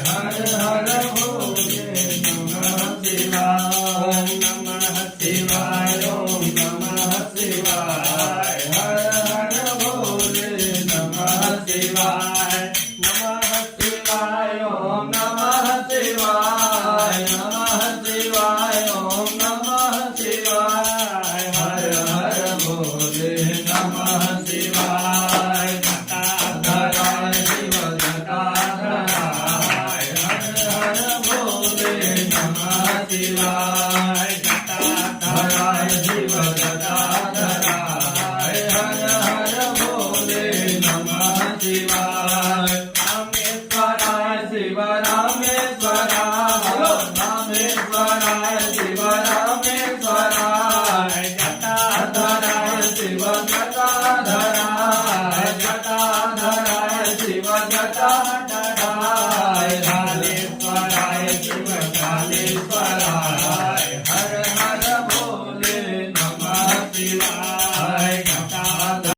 हर हर भोले नमः शिवाय नमः शिवाय ओम नमः शिवाय हर हर भोले नमः शिवाय नमः शिवाय ओम नमः शिवाय ओम नमः शिवाय हर हर भोले नमः शिवाय जटाधराय शिव जटाधराय हर हर भोले नमः शिवाय जटाधराय शिव जटाधराय हर हर भोले नमः शिवाय रामेश्वराय शिव रामेश्वराय रामेश्वराय शिव रामेश्वराय जटाधराय शिव जटाधराय जटाधराय शिव जटाधराय कालेश्वराय शिव कालेश्वराय हर हर भोले नमः शिवाय